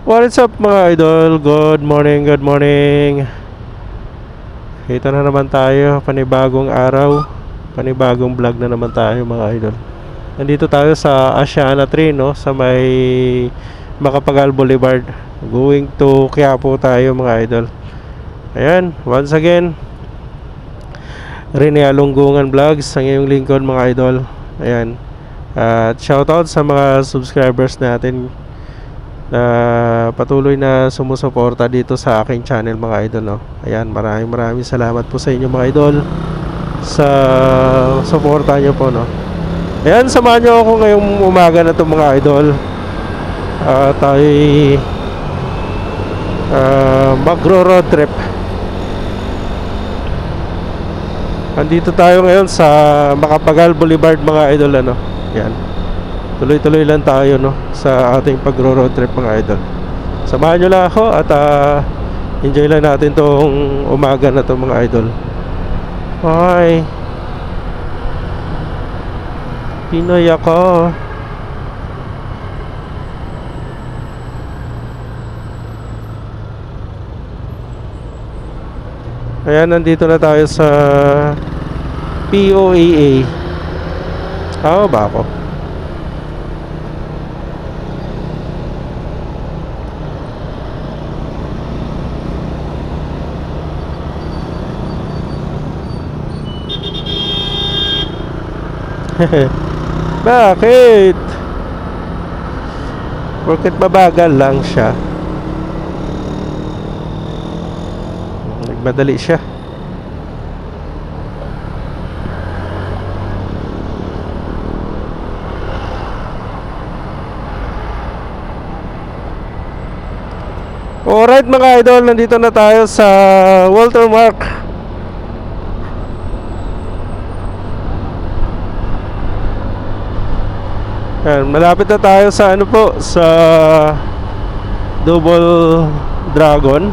What is up mga idol? Good morning, good morning. Ito na naman tayo, panibagong araw, panibagong vlog na naman tayo mga idol. Nandito tayo sa Asiana 3, no? Sa may Macapagal Boulevard. Going to Quiapo tayo mga idol. Ayan, once again Rene Alunggungan Vlogs, ang iyong lingkod mga idol. Ayan. At shoutout sa mga subscribers natin na patuloy na sumusuporta dito sa aking channel mga idol, no? Ayan, maraming salamat po sa inyo mga idol sa suporta nyo po, no? Ayan, samahan nyo ako ngayong umaga na to mga idol. Tayo magro-road trip. Andito tayo ngayon sa Macapagal Boulevard mga idol, ano? Ayan. Tuloy-tuloy lang tayo, no, sa ating pagro-road trip mga idol. Samahan nyo lang ako at enjoy lang natin tong umaga na to mga idol. Hi, Pinoy ako. Ayan, nandito na tayo sa POAA. Tama ba ako? Bakit? Bakit mabagal lang siya? Nagmadali siya. Alright mga idol, nandito na tayo sa Walter Mark. Ayan, malapit na tayo sa ano po, sa Double Dragon,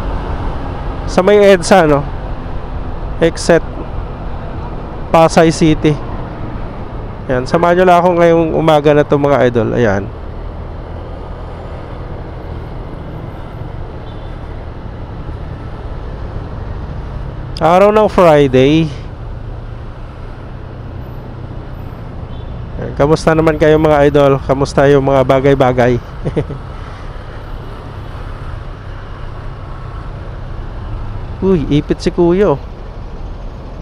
sa may EDSA, no? Exit Pasay City. Ayan, samahan nyo lang ako ngayong umaga na to mga idol. Ayan. Araw ng Friday. Kamusta naman kayo mga idol? Kamusta yung mga bagay-bagay? Uy, ipit si kuya, oh.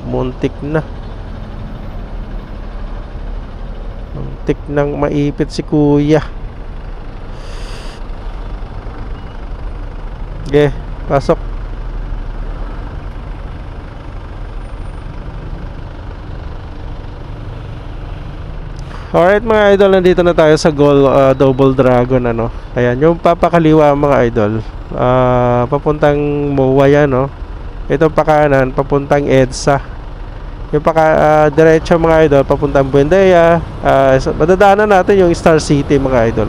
Muntik na. Muntik nang maipit si kuya. Okay, pasok. Alright mga idol, nandito na tayo sa Double Dragon, ano. Ayan, yung papakaliwa mga idol, papuntang MOA yan, no. Ito pa kanan, papuntang EDSA. Yung diretso mga idol, papuntang Buendia. Madadaanan natin yung Star City mga idol.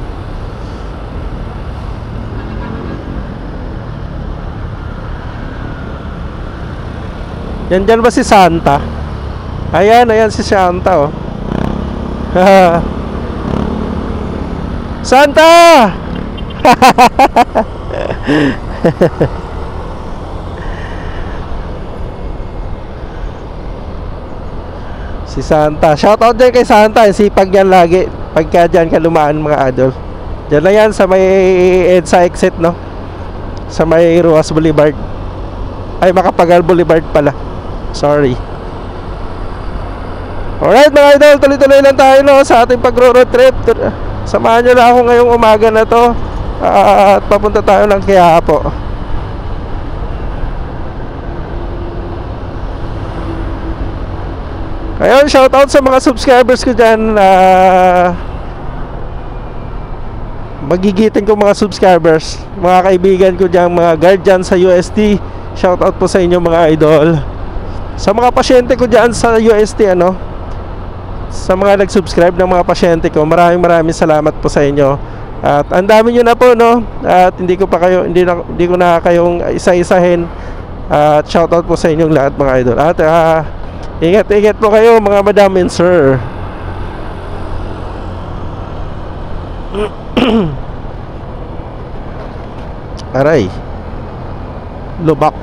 Yan, dyan ba si Santa? Ayan, ayan si Santa, oh. Santa! Si Santa. Shoutout din kay Santa. Sipag yan lagi pagka dyan ka lumaan mga idol. Dyan lang yan sa may EDSA exit, no? Sa may Ruas Boulevard. Ay, Macapagal Boulevard pala. Sorry. Alright mga idol, tuloy-tuloy lang tayo, no, sa ating pag-road trip. Samahan nyo lang ako ngayong umaga na to. At papunta tayo ng Quiapo. Ayun, shoutout sa mga subscribers ko dyan. Magigitin ko mga subscribers, mga kaibigan ko dyan, mga guardian sa UST. Shoutout po sa inyo mga idol. Sa mga pasyente ko dyan sa UST, ano, sa mga nag-subscribe ng mga pasyente ko, maraming salamat po sa inyo. At ang dami nyo na po, no? At hindi ko na kayong isa-isahin. At shoutout po sa inyong lahat mga idol. At ingat po kayo mga madam and sir. Aray, lubak.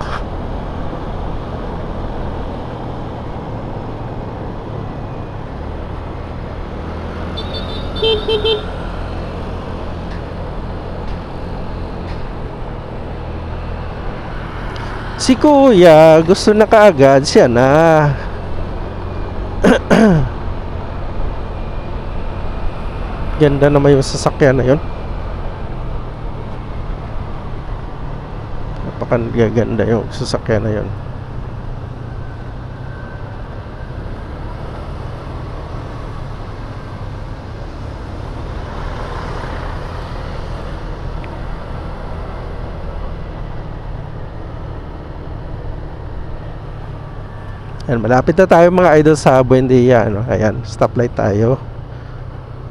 Si kuya gusto na kaagad, siya na. Ganda naman yung sasakyan na yun. Napakaganda yung sasakyan na yun. Ayan, malapit na tayo mga idol sa Buendia, ano? Ayan, stoplight tayo.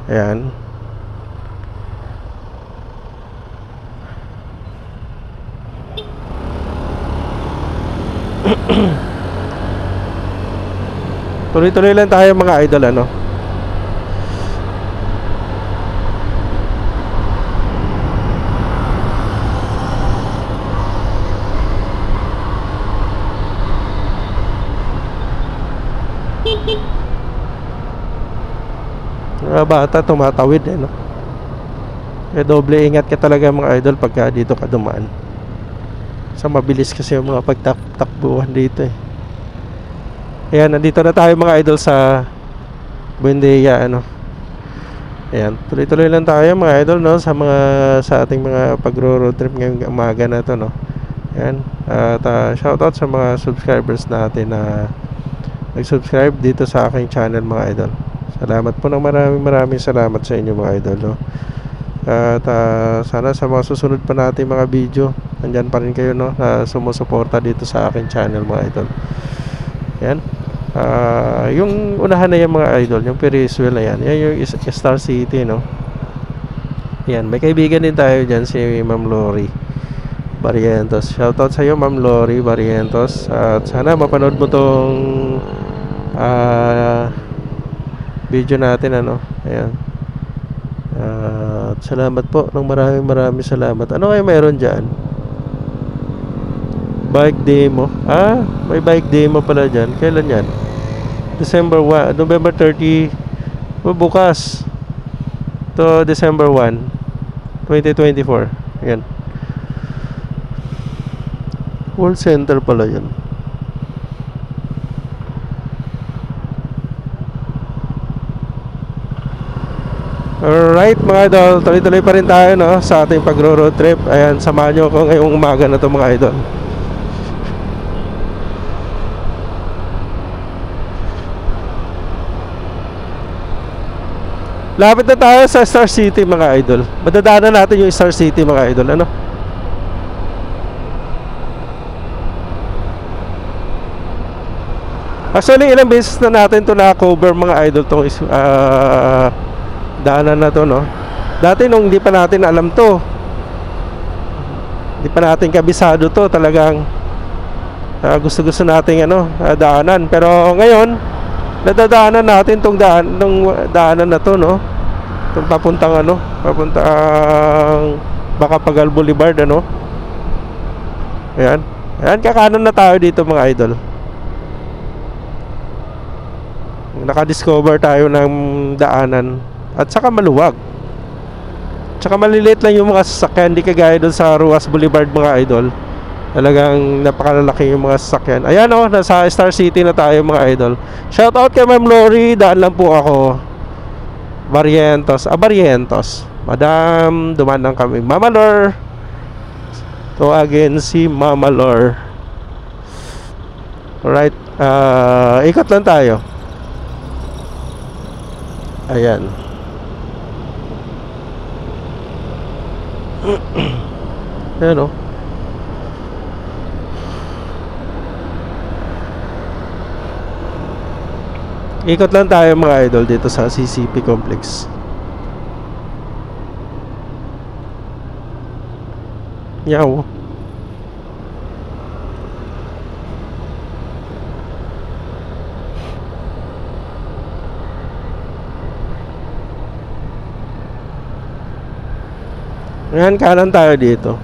Ayan. Tuloy-tuloy lang tayo mga idol, ano? Mga bata tumatawid, no? Kaya doble ingat ka talaga mga idol pagka dito ka dumaan. Sa mabilis kasi yung mga pagtakbuhan dito eh. Ayan, nandito na tayo mga idol sa Buendia, ano. Ayan, tuloy-tuloy lang tayo mga idol, no, sa ating mga pagro-road trip ngayong umaga na to, no. Ayan, at shoutout sa mga subscribers natin na nag-subscribe dito sa aking channel mga idol. Salamat po ng maraming salamat sa inyo mga idol, no. At sana sa mga susunod pa natin mga video, nandyan pa rin kayo, no, na sumusuporta dito sa aking channel mga idol. Ayan. Yung unahan na yan mga idol, yung Ferris wheel na yan, yan yung Star City, no. Yan, may kaibigan din tayo dyan, si Ma'am Lori Barrientos. Shoutout sa iyo Ma'am Lori Barrientos. At sana mapanood mo tong video natin, ano. Ayan. Salamat po ng maraming salamat. Ano kayo meron dyan? Bike demo. May bike demo pala dyan. Kailan yan? December 1, November 30. Bukas. To December 1, 2024. Ayan. World Center pala yan. Alright mga idol, tuloy-tuloy pa rin tayo, no, sa ating pagro-road trip. Ayan, samahan nyo ako ngayong umaga na to mga idol. Lapit na tayo sa Star City mga idol. Madadaanan natin yung Star City mga idol, ano. Actually ilang beses na natin to na-cover mga idol tong daanan na to, no. Dati nung hindi pa natin alam to, hindi pa natin kabisado to, talagang gusto-gusto nating daanan. Pero ngayon nadadaanan natin tong daanan na to, no. Itong papuntang Bacapagal Boulevard, ano. Ayan. Ayan, kakanan na tayo dito mga idol. Nakadiscover tayo ng daanan. At saka maluwag. Tsaka maliliit lang yung mga sasakyan, di kagaya doon sa Ruas Boulevard mga idol. Talagang napakalalaki yung mga sasakyan. Ayan, oh, nasa Star City na tayo mga idol. Shoutout kay Ma'am Lori, daan lang po ako. Barrientos. Madam, dumaan lang kami. Mama Lor. To again si Mama Lor. Alright, ikot lang tayo. Ayan. Ayan, oh. Ikot lang tayo mga idol dito sa CCP Complex. Yaw. Ngayon kanan tayo dito.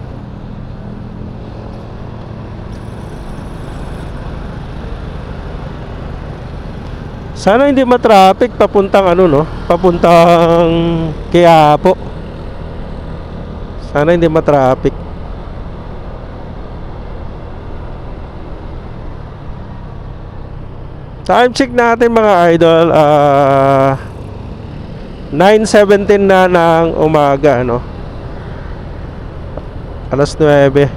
Sana hindi ma-traffic papuntang ano, no? Papuntang Quiapo. Sana hindi ma-traffic. Time check natin mga idol, 9:17 na ng umaga, no? Alas 9.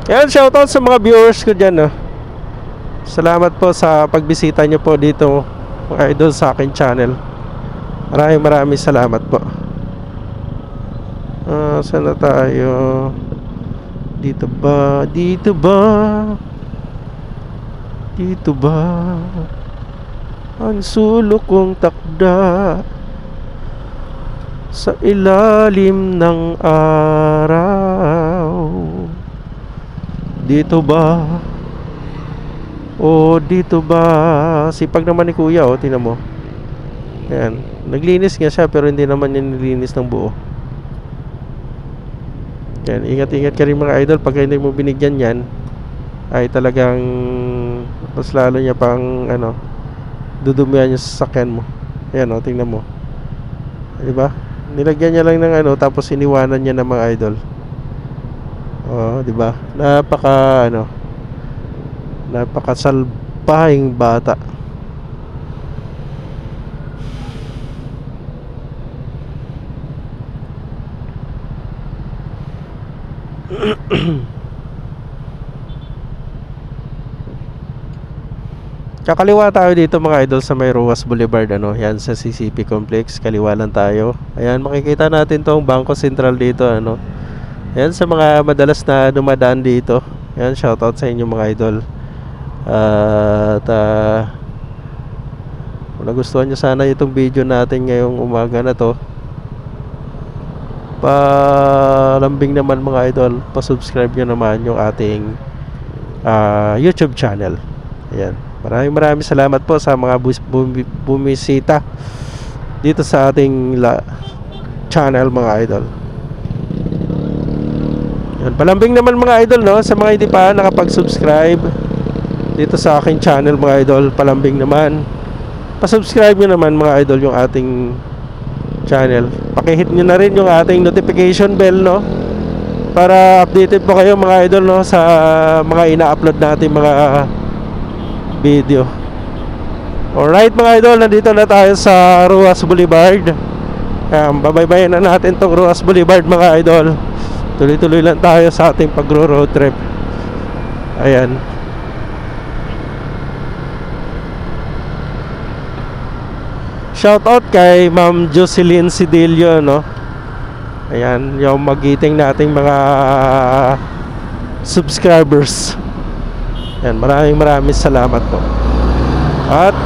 Yan, shoutout sa mga viewers ko dyan, no? Salamat po sa pagbisita nyo po dito mga idol sa akin channel. Maraming salamat po. Saan na tayo? Dito ba? Dito ba? Dito ba? Ang sulok kong takda sa ilalim ng araw. Dito ba? O dito ba? Sipag naman ni kuya, oh, tingnan mo. Ayan, naglinis nga siya pero hindi naman niya nilinis ng buo. Ayan, ingat-ingat ka rin mga idol. Pag hindi mo binigyan yan, ay talagang mas lalo niya pang ano, dudumihan yung sasakyan mo. Ayan, oh, tingnan mo. Diba? Nilagyan niya lang ng ano, tapos iniwanan niya ng mga idol. Oh, diba? Napakasalbahing bata. Kakaliwa tayo dito mga idol sa may Ruas Boulevard, ano, yan sa CCP Complex. Kaliwa lang tayo. Ayan, makikita natin tong Bangko Sentral dito, ano. Ayan, sa mga madalas na dumadaan dito. Ayan, shoutout sa inyo mga idol. At kung nagustuhan nyo sana itong video natin ngayong umaga na to, palambing naman mga idol, pa-subscribe nyo naman yung ating YouTube channel. Ayan, maraming salamat po sa mga bumisita dito sa ating channel mga idol. Ayan, palambing naman mga idol, no, sa mga hindi pa nakapag-subscribe dito sa aking channel mga idol, palambing naman, pa-subscribe nyo naman mga idol yung ating channel. Pakihit nyo na rin yung ating notification bell, no, para updated po kayo mga idol, no, sa mga ina-upload natin mga video. Alright mga idol, nandito na tayo sa Ruas Boulevard. Babaybayin na natin tong Ruas Boulevard mga idol. Tuloy-tuloy lang tayo sa ating pagro-road trip. Ayan. Shoutout kay Ma'am Jocelyn Sidilio, no. Ayan, yung magiting nating mga subscribers. Ayan, maraming salamat po. At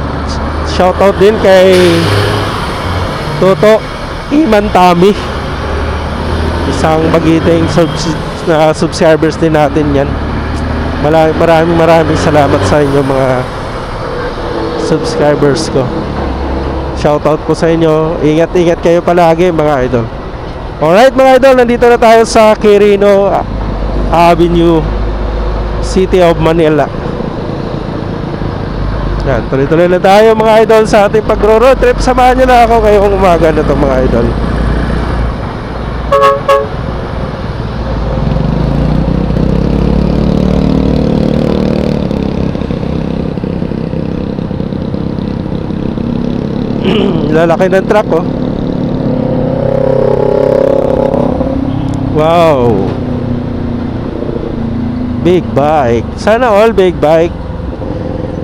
shoutout din kay Toto Imantami, isang magiting subscribers din natin yan. Maraming salamat sa inyo mga subscribers ko. Shoutout po sa inyo. Ingat kayo palagi mga idol. Alright mga idol, nandito na tayo sa Quirino Avenue, City of Manila. Yan, tuloy-tuloy na tayo mga idol sa ating pagro-road trip. Samahan nyo na ako ngayong umaga na ito mga idol. Lalaki ng truck, oh. Wow, big bike. Sana all big bike.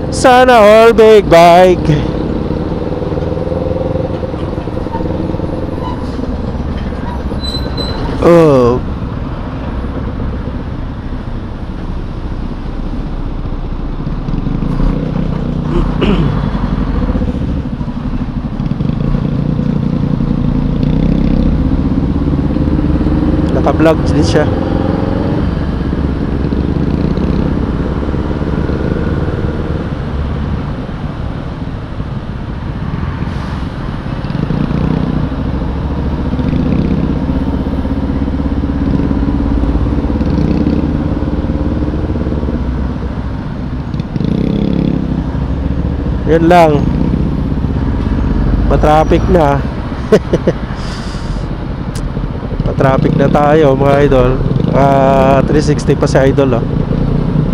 Sana all big bike. Oh, naka-vlog din siya. Yun lang. Matraffic na. Matraffic na tayo mga idol. 360 pa si idol, oh.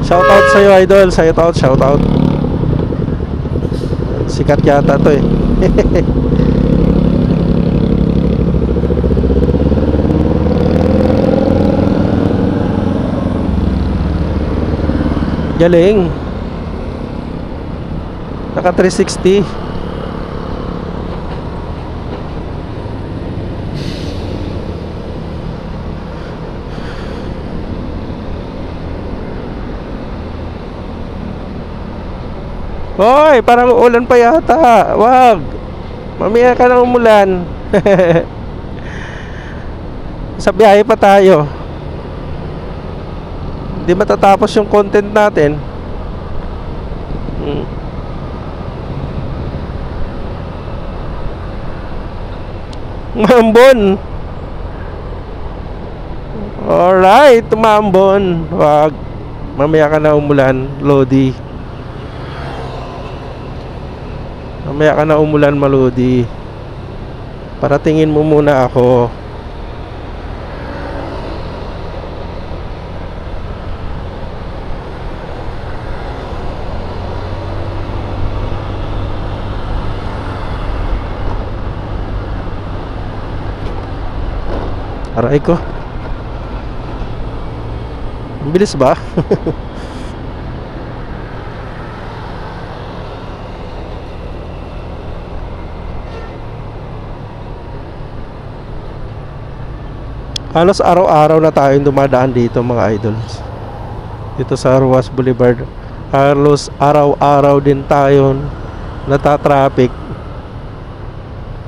Shoutout sa'yo idol. Shoutout. Sikat yata to eh. Galing. Naka 360. Hoy, parang uulan pa yata. Wag. Mamaya ka na umulan. Sa biyahe pa tayo. Hindi matatapos yung content natin. Mambon. Alright, tumambon. Wag. Mamaya ka na umulan, Lodi. Mamaya ka na umulan, Malodi. Paratingin mo muna ako. Aray ko. Ang bilis ba? Halos araw-araw na tayong dumadaan dito mga idols. Dito sa Ruas Boulevard. Halos araw-araw din tayo natatraffic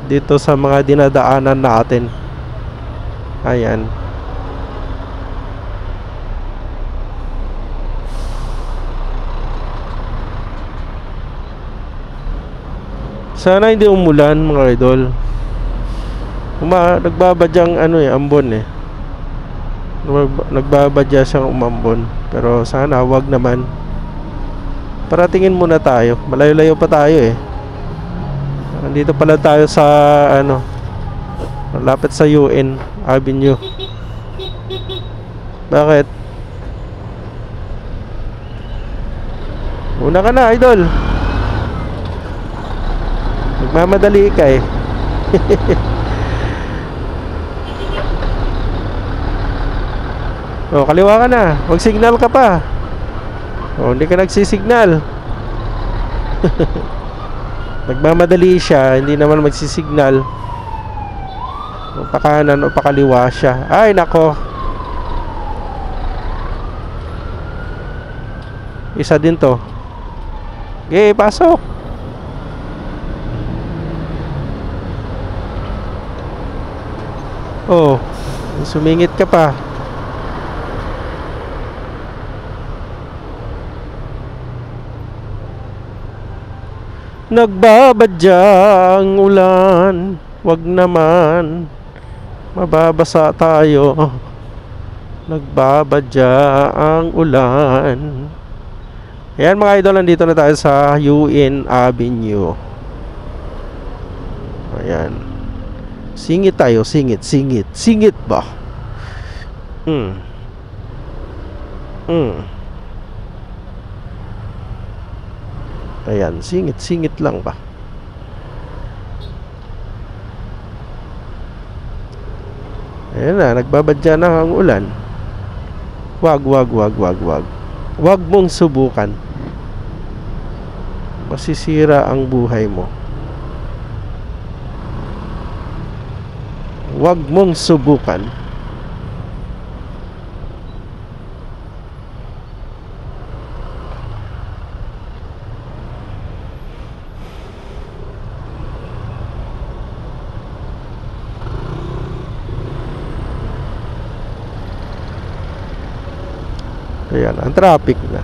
dito sa mga dinadaanan natin. Ayan. Sana hindi umulan mga idol. Nagbabadyang ambon eh. Nagbabadya siyang umambon. Pero sana wag naman. Paratingin muna tayo. Malayo-layo pa tayo eh. Andito pala tayo sa malapit sa UN Avenue. Bakit? Una ka na idol. Nagmamadali ka eh. Oh, kaliwa ka na. Mag-signal ka pa. Oh, hindi ka nagsisignal. Nagmamadali siya, hindi naman magsisignal. O pakanan o pakaliwa siya. Ay, nako. Isa din to. Okay, pasok. Oh, sumingit ka pa. Nagbabadya ang ulan. Wag naman. Mababasa tayo. Nagbabadya ang ulan. Ayan mga idol, nandito na tayo sa UN Avenue. Ayan. Singit tayo, singit. Singit ba? Ayan, singit lang ba? Ayan na, nagbabadya na ang ulan. Wag. Wag mong subukan. Masisira ang buhay mo. Wag mong subukan. Ayan, ang traffic na.